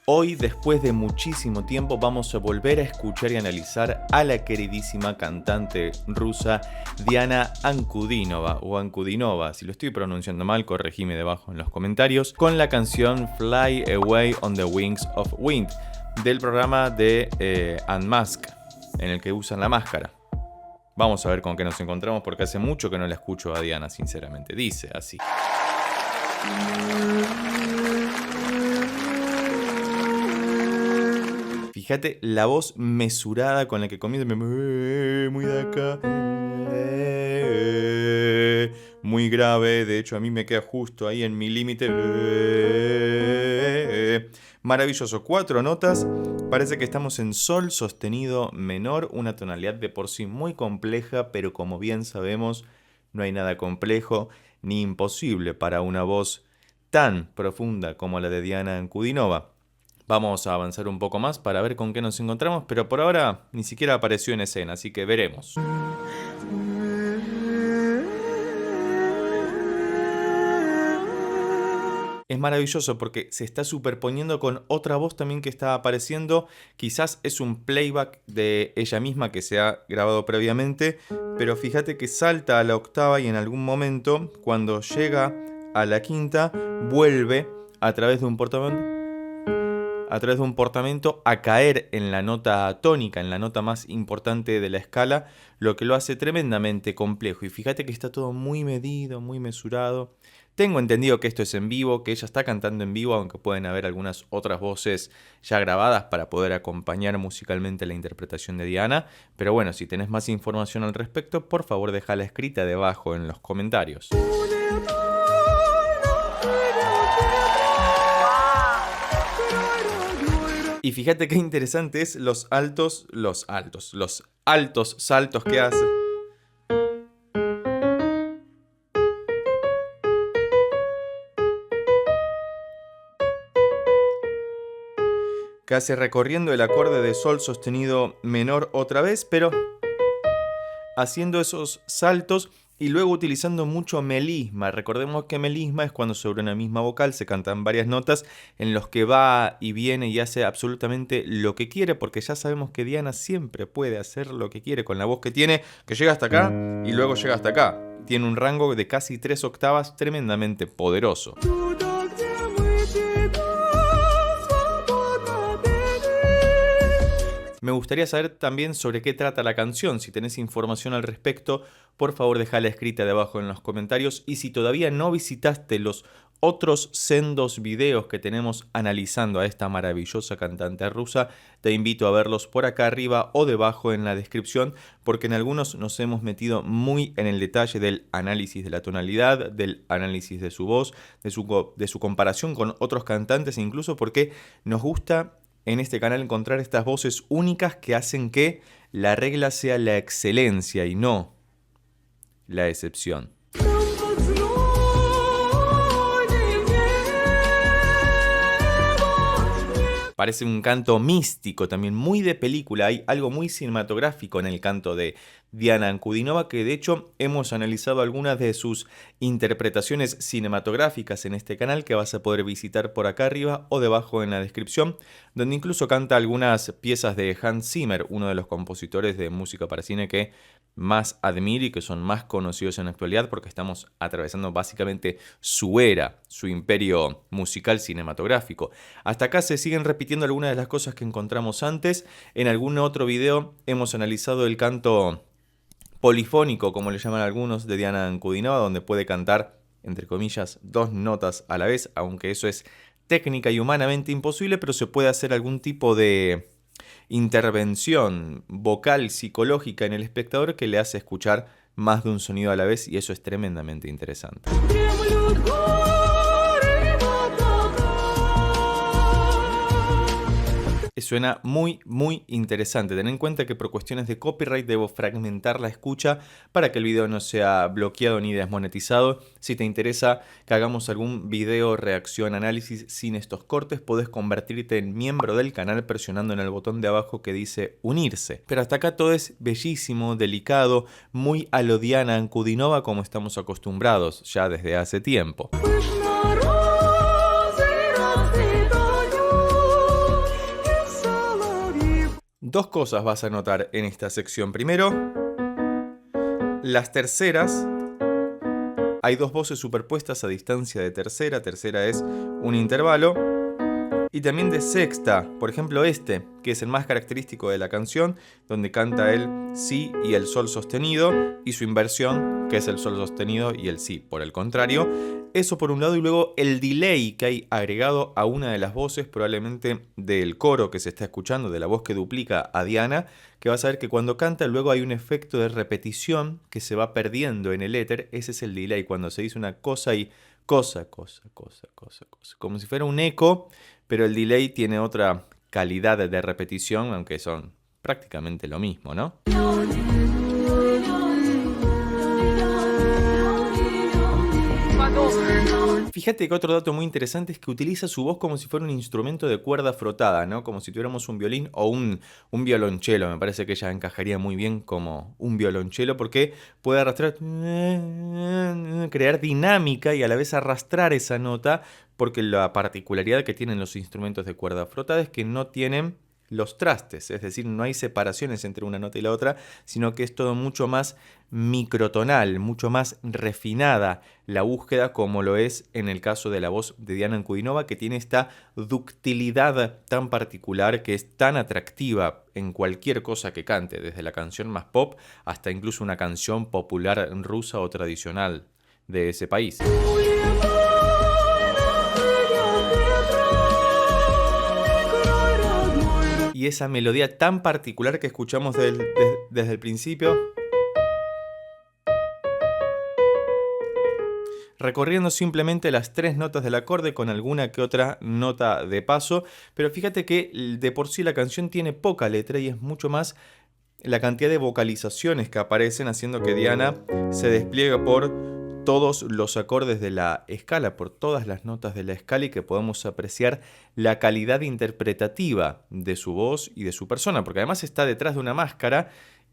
Hoy, después de muchísimo tiempo, vamos a volver a escuchar y analizar a la queridísima cantante rusa Diana Ankudinova, o Ankudinova, si lo estoy pronunciando mal, corregime debajo en los comentarios, con la canción Fly Away on the Wings of Wind, del programa de Unmasked, en el que usan la máscara. Vamos a ver con qué nos encontramos, porque hace mucho que no la escucho a Diana, sinceramente. Dice así. Fíjate la voz mesurada con la que comienza. Muy de acá. Muy grave. De hecho, a mí me queda justo ahí en mi límite. Maravilloso. 4 notas. Parece que estamos en sol sostenido menor. Una tonalidad de por sí muy compleja, pero como bien sabemos, no hay nada complejo ni imposible para una voz tan profunda como la de Diana Ankudinova. Vamos a avanzar un poco más para ver con qué nos encontramos, pero por ahora ni siquiera apareció en escena, así que veremos. Es maravilloso porque se está superponiendo con otra voz también que está apareciendo. Quizás es un playback de ella misma que se ha grabado previamente, pero fíjate que salta a la octava y en algún momento, cuando llega a la quinta, vuelve a través de un portamento a caer en la nota tónica, en la nota más importante de la escala, lo que lo hace tremendamente complejo. Y fíjate que está todo muy medido, muy mesurado. Tengo entendido que esto es en vivo, que ella está cantando en vivo, aunque pueden haber algunas otras voces ya grabadas para poder acompañar musicalmente la interpretación de Diana. Pero bueno, si tenés más información al respecto, por favor déjala escrita debajo en los comentarios. Y fíjate qué interesante es los altos saltos que hace. Que hace recorriendo el acorde de sol sostenido menor otra vez, pero haciendo esos saltos y luego utilizando mucho melisma. Recordemos que melisma es cuando sobre una misma vocal se cantan varias notas en los que va y viene y hace absolutamente lo que quiere, porque ya sabemos que Diana siempre puede hacer lo que quiere con la voz que tiene, que llega hasta acá y luego llega hasta acá. Tiene un rango de casi 3 octavas tremendamente poderoso. Me gustaría saber también sobre qué trata la canción. Si tenés información al respecto, por favor dejala escrita debajo en los comentarios. Y si todavía no visitaste los otros sendos videos que tenemos analizando a esta maravillosa cantante rusa, te invito a verlos por acá arriba o debajo en la descripción, porque en algunos nos hemos metido muy en el detalle del análisis de la tonalidad, del análisis de su voz, de su comparación con otros cantantes, e incluso porque nos gusta en este canal encontrar estas voces únicas que hacen que la regla sea la excelencia y no la excepción. Parece un canto místico, también muy de película. Hay algo muy cinematográfico en el canto de Diana Ankudinova, que de hecho hemos analizado algunas de sus interpretaciones cinematográficas en este canal, que vas a poder visitar por acá arriba o debajo en la descripción, donde incluso canta algunas piezas de Hans Zimmer, uno de los compositores de música para cine que más admiro y que son más conocidos en la actualidad, porque estamos atravesando básicamente su era, su imperio musical cinematográfico. Hasta acá se siguen repitiendo algunas de las cosas que encontramos antes. En algún otro video hemos analizado el canto polifónico, como le llaman algunos, de Diana Ankudinova, donde puede cantar, entre comillas, 2 notas a la vez, aunque eso es técnica y humanamente imposible, pero se puede hacer algún tipo de intervención vocal psicológica en el espectador que le hace escuchar más de un sonido a la vez, y eso es tremendamente interesante. Suena muy interesante. Ten en cuenta que por cuestiones de copyright debo fragmentar la escucha para que el video no sea bloqueado ni desmonetizado. Si te interesa que hagamos algún video reacción análisis sin estos cortes, podés convertirte en miembro del canal presionando en el botón de abajo que dice unirse. Pero hasta acá todo es bellísimo, delicado, muy a lo Diana Ankudinova, como estamos acostumbrados ya desde hace tiempo. Dos cosas vas a notar en esta sección. Primero, las terceras. Hay dos voces superpuestas a distancia de tercera. Tercera es un intervalo. Y también de sexta, por ejemplo este, que es el más característico de la canción, donde canta el si y el sol sostenido, y su inversión, que es el sol sostenido y el si, por el contrario. Eso por un lado, y luego el delay que hay agregado a una de las voces, probablemente del coro que se está escuchando, de la voz que duplica a Diana, que vas a ver que cuando canta luego hay un efecto de repetición que se va perdiendo en el éter. Ese es el delay, cuando se dice una cosa y cosa, como si fuera un eco, pero el delay tiene otra calidad de repetición, aunque son prácticamente lo mismo, ¿no? Fíjate que otro dato muy interesante es que utiliza su voz como si fuera un instrumento de cuerda frotada, ¿no? Como si tuviéramos un violín o un violonchelo. Me parece que ella encajaría muy bien como un violonchelo porque puede arrastrar, crear dinámica y a la vez arrastrar esa nota, porque la particularidad que tienen los instrumentos de cuerda frotada es que no tienen los trastes, es decir, no hay separaciones entre una nota y la otra, sino que es todo mucho más microtonal, mucho más refinada la búsqueda, como lo es en el caso de la voz de Diana Ankudinova, que tiene esta ductilidad tan particular, que es tan atractiva en cualquier cosa que cante, desde la canción más pop hasta incluso una canción popular rusa o tradicional de ese país. Y esa melodía tan particular que escuchamos desde el principio, recorriendo simplemente las tres notas del acorde con alguna que otra nota de paso. Pero fíjate que de por sí la canción tiene poca letra y es mucho más la cantidad de vocalizaciones que aparecen, haciendo que Diana se despliegue por todos los acordes de la escala, por todas las notas de la escala, y que podamos apreciar la calidad interpretativa de su voz y de su persona, porque además está detrás de una máscara,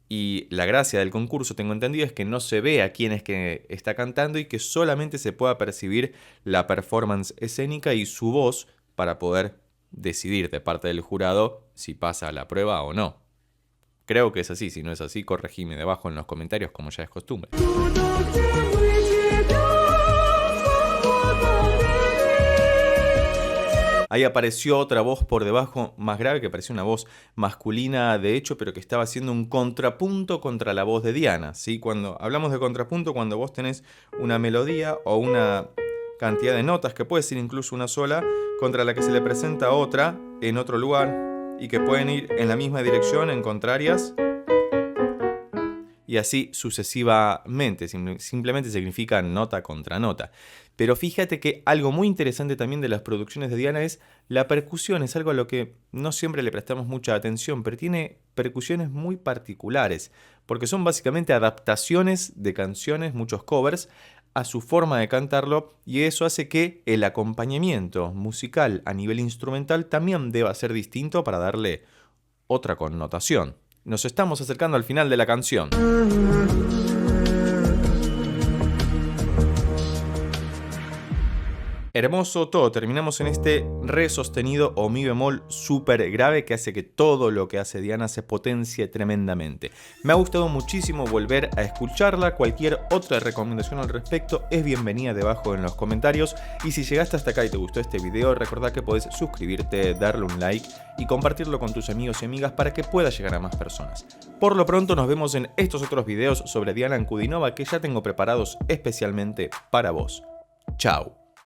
y la gracia del concurso, tengo entendido, es que no se ve a quién es que está cantando y que solamente se pueda percibir la performance escénica y su voz para poder decidir de parte del jurado si pasa a la prueba o no. Creo que es así, si no es así, corregime debajo en los comentarios, como ya es costumbre. Ahí apareció otra voz por debajo más grave, que parecía una voz masculina de hecho, pero que estaba haciendo un contrapunto contra la voz de Diana, ¿sí? Cuando hablamos de contrapunto, cuando vos tenés una melodía o una cantidad de notas, que puede ser incluso una sola, contra la que se le presenta otra en otro lugar y que pueden ir en la misma dirección, en contrarias, y así sucesivamente. Simplemente significa nota contra nota. Pero fíjate que algo muy interesante también de las producciones de Diana es la percusión. Es algo a lo que no siempre le prestamos mucha atención, pero tiene percusiones muy particulares, porque son básicamente adaptaciones de canciones, muchos covers, a su forma de cantarlo, y eso hace que el acompañamiento musical a nivel instrumental también deba ser distinto para darle otra connotación. Nos estamos acercando al final de la canción. Hermoso todo, terminamos en este re sostenido o mi bemol súper grave que hace que todo lo que hace Diana se potencie tremendamente. Me ha gustado muchísimo volver a escucharla. Cualquier otra recomendación al respecto es bienvenida debajo en los comentarios. Y si llegaste hasta acá y te gustó este video, recordá que podés suscribirte, darle un like y compartirlo con tus amigos y amigas para que pueda llegar a más personas. Por lo pronto nos vemos en estos otros videos sobre Diana Ankudinova que ya tengo preparados especialmente para vos. Chao.